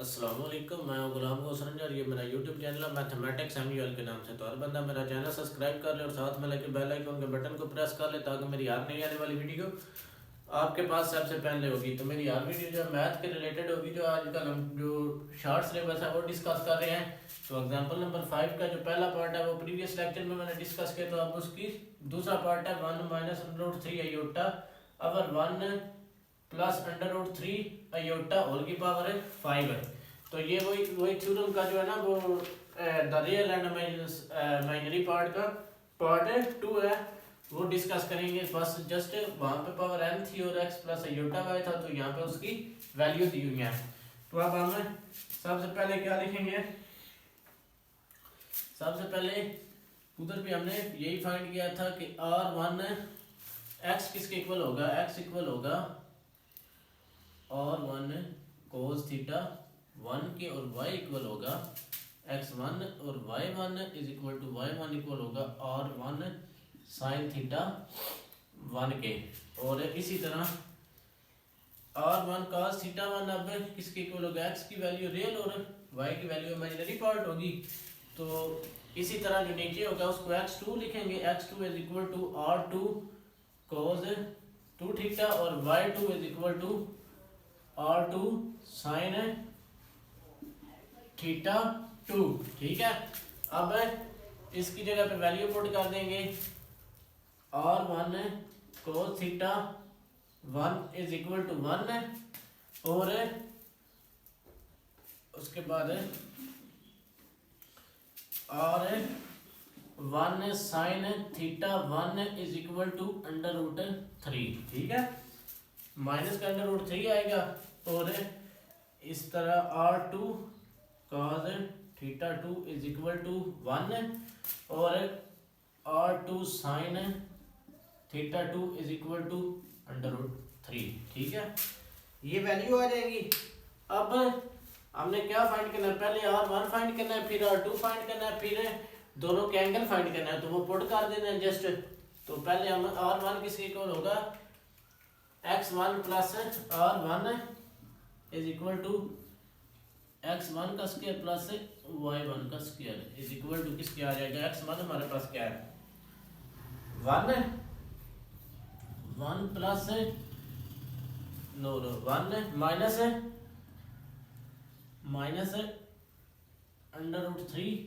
अस्सलाम वालेकुम, मैं हूं गुलाम हुसैन और ये मेरा यूट्यूब चैनल है मैथमेटिक्स एमयूएल के नाम से। तो हर बंदा मेरा चैनल सब्सक्राइब कर ले और साथ में लगे बेल आइकन के बटन को प्रेस कर ले ताकि मेरी हर नई आने वाली वीडियो आपके पास सबसे पहले होगी। तो मेरी हर वीडियो जो मैथ के रिलेटेड होगी, जो आजकल हम जो शॉर्ट सिलेबस है वो डिस्कस कर रहे हैं। तो एग्जाम्पल नंबर 5 का जो पहला पार्ट है वो प्रीवियस लेक्चर में मैंने डिस्कस किया, तो अब उसकी दूसरा पार्ट है 1 minus under 3 iota over 1 plus under root 3 iota whole की पावर 5 है। तो ये वही थ्योरम का जो है ना वो the real and imaginary part का पार्ट 2 है, वो डिस्कस करेंगे। बस जस्ट वहाँ पे पावर n थी और x प्लस आयोटा y था, तो यहाँ पे उसकी वैल्यू दी हुई है। तो अब हम सबसे पहले क्या लिखेंगे, सबसे पहले उधर भी हमने यही फाइंड किया था कि r1 x किसके इक्वल होगा, x इक्वल होगा r1 cos थीटा 1 के और y इक्वल होगा x1 और y1 is equal to y1 equal होगा r1 sin थीटा 1 के। और इसी तरह r1 cos थीटा 1 अब किसके इक्वल होगा, x की वैल्यू रियल और y की वैल्यू इमेजिनरी पार्ट होगी। तो इसी तरह जो नीचे होगा उसको x2 लिखेंगे, x2 is equal to r2 cos 2 theta और y2 is equal to r2 sin theta 2। ठीक है, अब इसकी जगह पे वैल्यू पुट कर देंगे, r1 cos theta 1 is equal to 1 और उसके बाद r1 sin theta 1 is equal to under root 3। ठीक है, माइनस का अंडर रूट 3 आएगा और इस तरह r2 cos theta 2 is equal to 1 और r2 sin theta 2 is equal to under root 3। ठीक है, ये वैल्यू आ जाएगी। अब हमने क्या फाइंड करना है, पहले r1 फाइंड करना है, फिर r2 फाइंड करना है, फिर दोनों के एंगल फाइंड करना है, तो वो पुट कर देना है जस्ट। तो पहले हम r1 किसके इक्वल होगा, x1 plus r1 is equal to x1 का स्क्वायर प्लस y1 का स्क्वायर इज इक्वल टू किसके आ जाएगा, x1 हमारे पास क्या है 1 प्लस 1 माइनस अंडर रूट 3।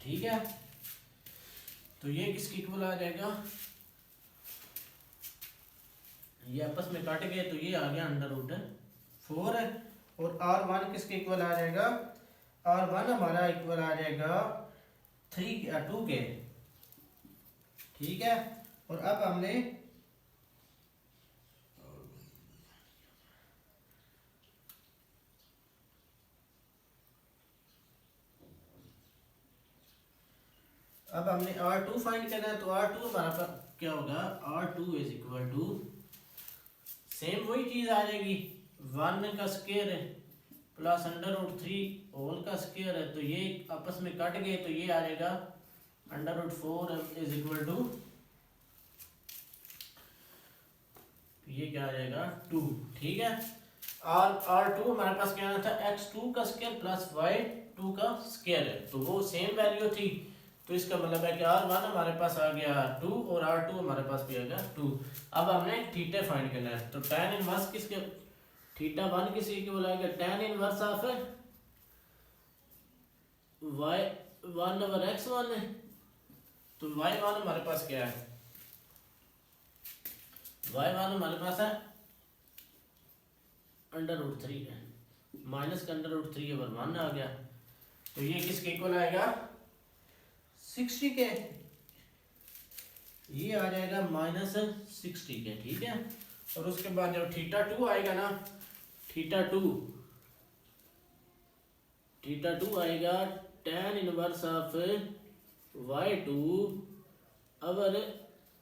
ठीक है, तो ये किसके इक्वल आ जाएगा, ये आपस में काट गए तो ये आ गया अंडर रूट 4 है। और r1 किसके इक्वल आ जाएगा, r1 हमारा इक्वल आ जाएगा 2 के। ठीक है, और अब हमने r2 फाइंड करना है, तो r2 हमारा क्या होगा, r2 is equal to same वही चीज आ जाएगी 1 का square plus under root 3 whole का स्क्वायर है, तो ये आपस में कट गए तो ये आ जाएगा under root 4 is equal to ये क्या आ जाएगा 2। ठीक है, r2 हमारे पास क्या आना था, x2 का स्क्वायर प्लस y2 का स्क्वायर है, तो वो सेम वैल्यू थी। तो इसका मतलब है कि r1 हमारे पास आ गया 2 और r2 हमारे पास भी आ गया 2। अब हमने थीटा फाइंड करना है, तो tan इनवर्स किसके, थीटा 1 किसके इक्वल आएगा, tan inverse of y1 over x1 है। तो y1 हमारे पास क्या है, y1 हमारे पास है अंडर रूट 3 है, माइनस का अंडर रूट 3 ओवर 1 आ गया, तो ये किसके इक्वल आएगा 60 के, ये आ जाएगा माइनस 60 के। ठीक है, और उसके बाद जब थीटा 2 आएगा ना, थीटा 2 आएगा tan inverse of y2 over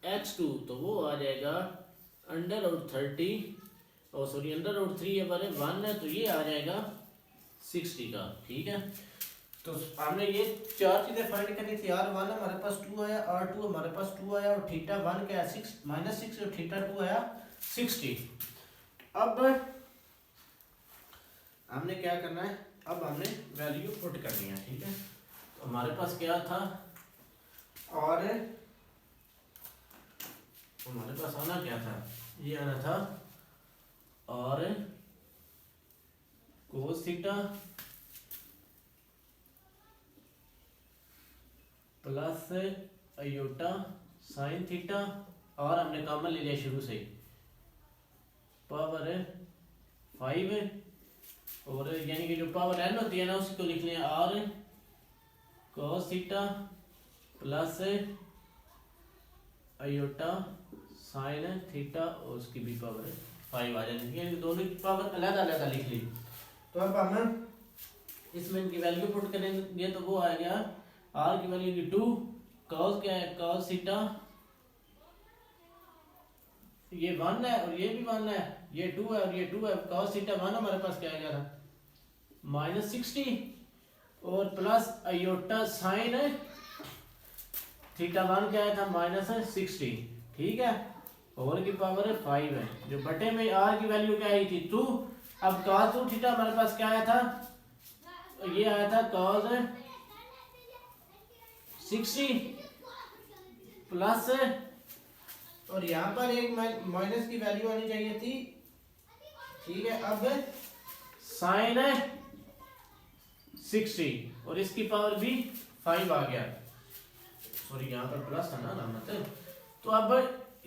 x2, तो वो आ जाएगा अंडर रूट 30 और सॉरी अंडर रूट 3 ओवर 1 है, तो ये आ जाएगा 60 का। ठीक है, तो हमने ये चार चीजें फाइंड करनी थी, r1 हमारे पास 2 आया, r2 हमारे पास 2 आया और थीटा 1 क्या है 6 और थीटा 2 आया 60। अब हमने क्या करना है, अब हमने वैल्यू पुट करनी है, ठीक है। तो हमारे पास क्या था, और हमारे पास आना क्या था, ये आना था और cos theta plus iota sine theta, और हमने कॉमन ले लिया शुरू से पावर 5, और यानी कि जो पावर n होती है ना उसको लिख लें r cos theta plus iota sine theta, और उसकी भी पावर 5 आ जाएगी, यानी दोनों की पावर अलग अलग लिख ली। तो अब हम इसमें इनकी वैल्यू पुट करेंगे तो वो आ गया r की वैल्यू की 2, cos क्या है cos थीटा, ये 1 है और ये भी 1 है, ये 2 है और ये 2 है, cos थीटा 1 हमारे पास क्या आ गया था -60, और प्लस आयोटा साइन थीटा 1 क्या आया था -60, ठीक है, और की पावर 5 है, जो बटे में r की वैल्यू क्या आई थी 2। अब cos 2 थीटा हमारे पास क्या आया था, ये आया था cos 60 प्लस, और यहाँ पर एक माइनस की वैल्यू आनी चाहिए थी, ठीक है। अब साइन 60 और इसकी पावर भी 5 आ गया, सॉरी यहाँ पर प्लस था ना अलामत। तो अब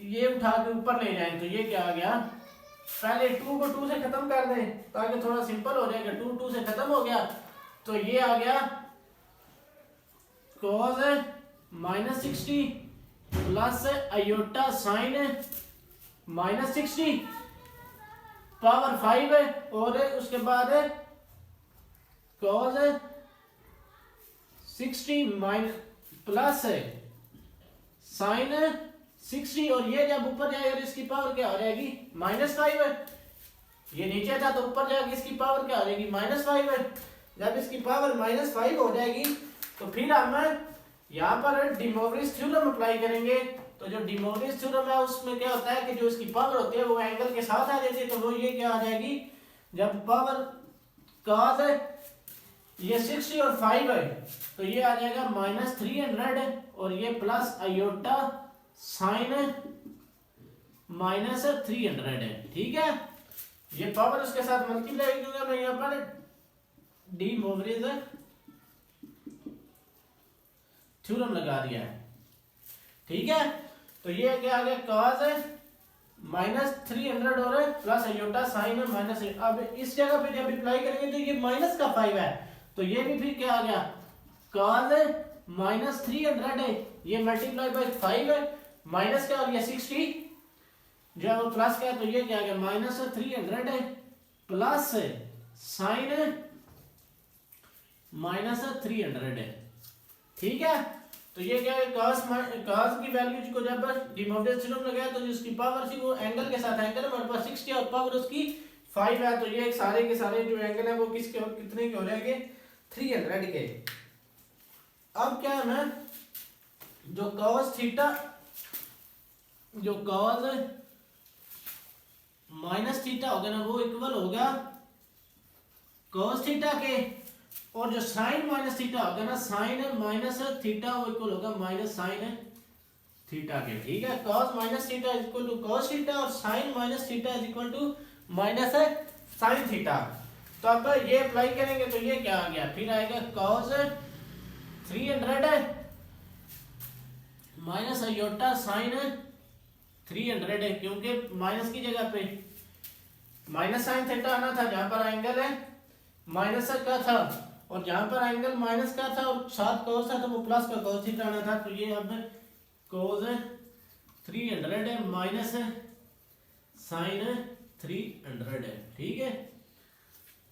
ये उठा के ऊपर ले जाएं तो ये क्या आ गया, पहले 2 को 2 से खत्म कर दें ताकि थोड़ा सिंपल हो जाएगा। 2 2 से खत्म हो गया तो ये आ गया cos -60 plus iota sine -60 power 5 है, और उसके बाद cos 60 प्लस साइन 60, और ये जब ऊपर जाएगा तो इसकी पावर क्या हो जाएगी -5 है। ये नीचे था तो ऊपर जाएगी इसकी पावर क्या हो जाएगी -5 है। जब इसकी पावर -5 हो जाएगी तो फिर हम यहाँ पर डी मोवरिस थ्योरम अप्लाई करेंगे। तो जो डी मोवरिस थ्योरम है उसमें क्या होता है कि जो इसकी पावर होती है वो एंगल के साथ आ जाती है। तो वो ये क्या आ जाएगी, जब पावर cos ये 60 और 5 है तो ये आ जाएगा -300, और ये प्लस आयोटा साइन -300 है, ठीक है। ये पावर उसके साथ मल्टीप्लाई क्योंकि हमने यहाँ पर डी मोवरिस थ्योरम लगा दिया है, ठीक है। तो ये क्या आ गया cos -300 और प्लस आयोटा साइन माइनस। अब इस जगह पे जब अप्लाई करेंगे तो ये माइनस का 5 है तो ये भी फिर क्या आ गया cos -300 है, ये मल्टीप्लाई बाय 5 है, माइनस का, और ये 60 जब प्लस का है तो ये क्या आ गया -300 है प्लस साइन -300 है, ठीक है। तो ये क्या है cos की वैल्यू को जब डी मोवरिस थ्योरम लगाया तो जिसकी पावर थी वो एंगल के साथ एंगल हमारे पास 60 और पावर उसकी 5 है। तो ये सारे के सारे जो एंगल है वो किसके और कितने के हो जाएंगे 300 के। अब क्या है ना, जो cos थीटा जो cos -थीटा होगा ना वो इक्वल होगा cos थीटा के, और जो साइन -थीटा होगा ना साइन -थीटा वो इक्वल होगा साइन थीटा के, ठीक है। cos -theta is equal to cos theta और sin -theta is equal to sin theta. तो अब ये अप्लाई करेंगे तो ये क्या आ गया, फिर आएगा cos 300 माइनस आयोटा sin 300 है, क्योंकि माइनस की जगह पे sin थीटा आना था जहां पर एंगल है माइनस का था, और जहां पर एंगल माइनस का था और साथ cos था तो वो प्लस का cos थीटा आना था। तो ये अब cos 300 है माइनस sin 300 है, ठीक है।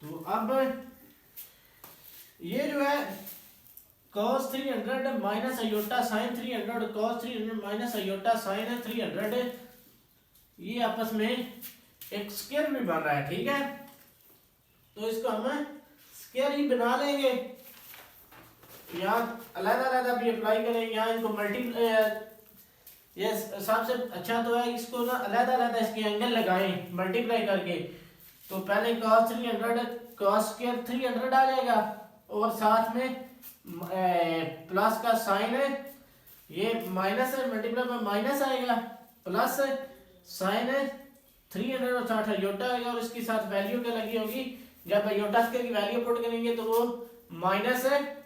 तो अब ये जो है cos 300 minus iota sin 300 cos 300 minus iota sin 300 ये आपस में एक स्क्वायर में बन रहा है, ठीक है। तो इसको हम स्क्वायर ही बना लेंगे, यहाँ अलग-अलग भी अप्लाई करें, यहाँ इनको ये सबसे अच्छा तो है इसको ना अलग-अलग इसके एंगल लगाएं मल्टीप्लाई करके। तो पहले cos 300 कॉस स्क्वायर 300 आ जाएगा और साथ में प्लस का साइन है, ये माइनस है, मल्टीप्लाई में माइनस आएगा, प्लस साइन है 360 अयोटा आएगा और इसके साथ वैल्यू क्या लगी होगी, जब अयोटा स्क्वायर की वैल्यू पुट करेंगे तो वो माइनस है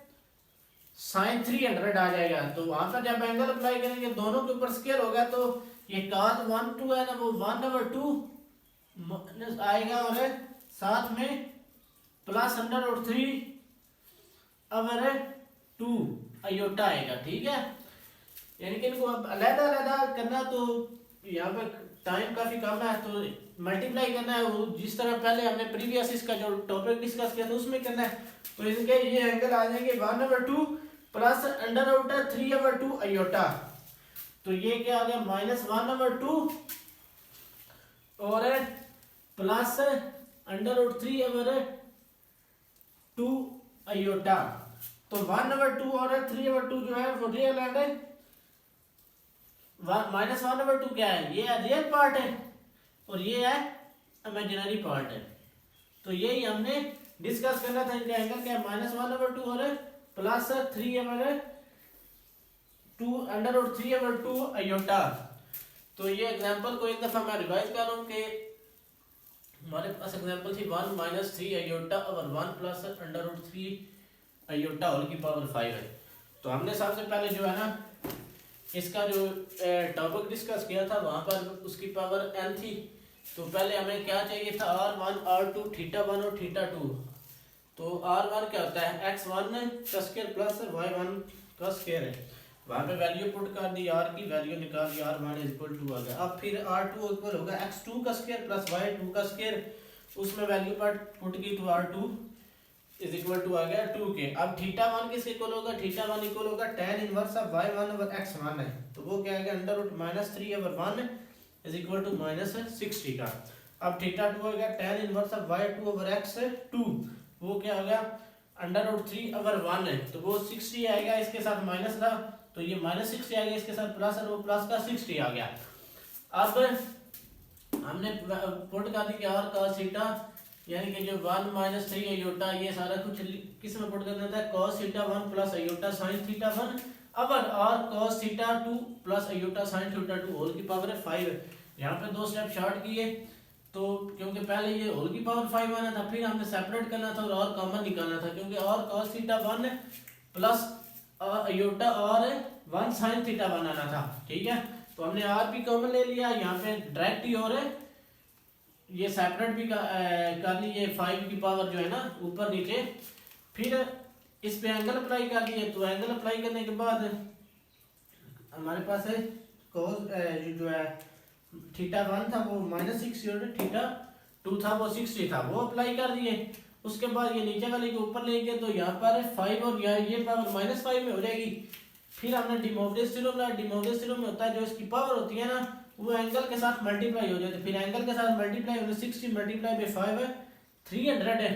साइन 300 आ जाएगा। तो वहां पर जब एंगल अप्लाई करेंगे दोनों के ऊपर स्क्वायर होगा तो ये cos 1 2 है ना वो 1/2 माइनस आएगा और साथ में प्लस √3/2 अयोटा आएगा। ठीक है, यानी कि इनको अब अलग अलग करना, तो यहाँ पे टाइम काफी कम है तो मल्टीप्लाई करना है वो जिस तरह पहले हमने प्रीवियस इसका जो टॉपिक डिस्कस किया था उसमें करना है। तो इनके ये एंगल आ जाएंगे 1/2 प्लस √3/2 अयोटा, तो ये क्या आ गया -1/2 और प्लस √3/2 अयोटा। तो 1/2 और 3/2 जो है वो रियल एंड -1/2 क्या है, ये रियल पार्ट है और ये है इमेजिनरी पार्ट है। तो यही हमने डिस्कस करना था, इनका एंगल क्या है -1/2 और प्लस 3/2 अयोटा। तो ये एग्जांपल को एक दफा मैं रिवाइज कर रहा हूँ कि हमारे पास एग्जांपल थी 1 - 3 अयोटा और 1 प्लस √3 अयोटा होल की पावर 5 है। तो हमने सबसे पहले जो है ना इसका जो टॉपिक डिस्कस किया था वहां पर उसकी पावर n थी। तो पहले हमें क्या चाहिए था r1 r2 θ1 और θ2। तो r1 क्या होता है x1 का स्क्वायर प्लस y1 का स्क्वायर है, वहां पे वैल्यू पुट कर दी, r की वैल्यू निकाल दी, r1 = आ गया। अब फिर r2 इक्वल होगा x2 का स्क्वायर प्लस y2 का स्क्वायर, उसमें वैल्यू पुट की तो r2 = आ गया 2 के। अब θ1 किसके इक्वल होगा, θ1 इक्वल होगा tan इनवर्स ऑफ y1/x1 है, तो वो क्या आएगा √-3/1 =-60 का। अब θ2 होगा tan इनवर्स ऑफ y2/x2, वो क्या होगा √3/1 है, तो वो 60 आएगा, इसके साथ माइनस था तो ये -60 आ गया, इसके साथ प्लस है वो प्लस का 60 आ गया। अब हमने पुट कर दी कि r cos थीटा यानी कि जो 1 - 3 अयोटा ये सारा कुछ किस में पुट कर देता है cos theta 1 plus iota sin theta 1 over r cos theta 2 plus iota sin theta 2 whole की पावर 5 है। यहाँ पे दो स्टेप शॉर्ट किए तो क्योंकि पहले ये होल की पावर 5 आना था, फिर हमने सेपरेट करना था और कॉमन निकालना था, क्योंकि r cos theta 1 plus aorta और 1 sin थीटा 1 आना था। ठीक है, तो हमने r भी कॉमन ले लिया, यहाँ पे डायरेक्ट ही और ये सेपरेट भी कर ली, ये 5 की पावर जो है ना ऊपर नीचे, फिर इस पे एंगल अप्लाई कर दिए। तो एंगल अप्लाई करने के बाद हमारे पास है cos जो है θ1 था वो -60 और θ2 था वो 60 था, वो अप्लाई कर दिए। उसके बाद ये नीचे वाले के ऊपर ले गए तो यहाँ पर 5 और ये पावर -5 में हो जाएगी। फिर हमने डिमोवरेज थ्योरम लाया, डिमोवरेज थ्योरम में होता है जो इसकी पावर होती है ना वो एंगल के साथ मल्टीप्लाई हो जाती है, फिर एंगल के साथ मल्टीप्लाई होने 60 × 5 है 300 है।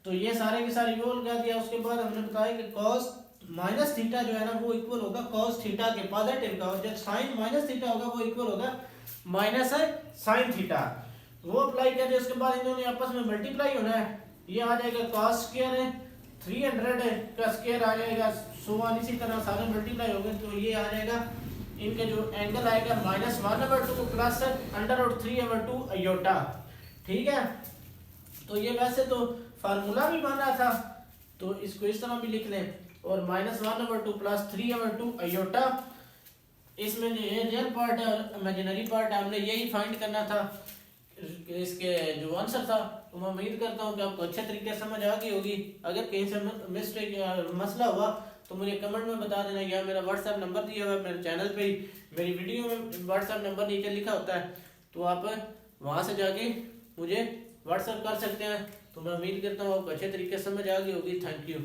तो ये सारे के सारे योग लगा दिया। उसके बाद हमने बताया कि cos माइनस थीटा जो है ना वो इक्वल होगा cos थीटा के पॉजिटिव का, और जब sin माइनस थीटा होगा वो इक्वल होगा माइनस sin थीटा, वो अप्लाई कर दिया। उसके बाद इन्होंने आपस में मल्टीप्लाई होना है, ये आ जाएगा cos स्क्वायर है 300 का स्क्वायर आ जाएगा, सो इसी तरह सारे मल्टीप्लाई हो गए तो ये आ जाएगा इनके जो एंगल आएगा -1/2 प्लस √3/2 अयोटा। ठीक है, तो ये वैसे तो फार्मूला भी बना था तो इसको इस तरह भी लिख लें, और -1/2 प्लस 3/2 अयोटा, इसमें ये रियल पार्ट है और इमेजिनरी पार्ट है, हमने यही फाइंड करना था इसके जो आंसर था। तो मैं उम्मीद करता हूँ कि आपको अच्छे तरीके से समझ आ गई होगी। अगर कहीं से मिस्टेक या मसला हुआ तो मुझे कमेंट में बता देना, या मेरा व्हाट्सएप नंबर दिया हुआ है मेरे चैनल पे ही, मेरी वीडियो में व्हाट्सएप नंबर नीचे लिखा होता है, तो आप वहाँ से जाके मुझे व्हाट्सएप कर सकते हैं। तो मैं उम्मीद करता हूँ आपको अच्छे तरीके से समझ आ गई होगी। Thank you.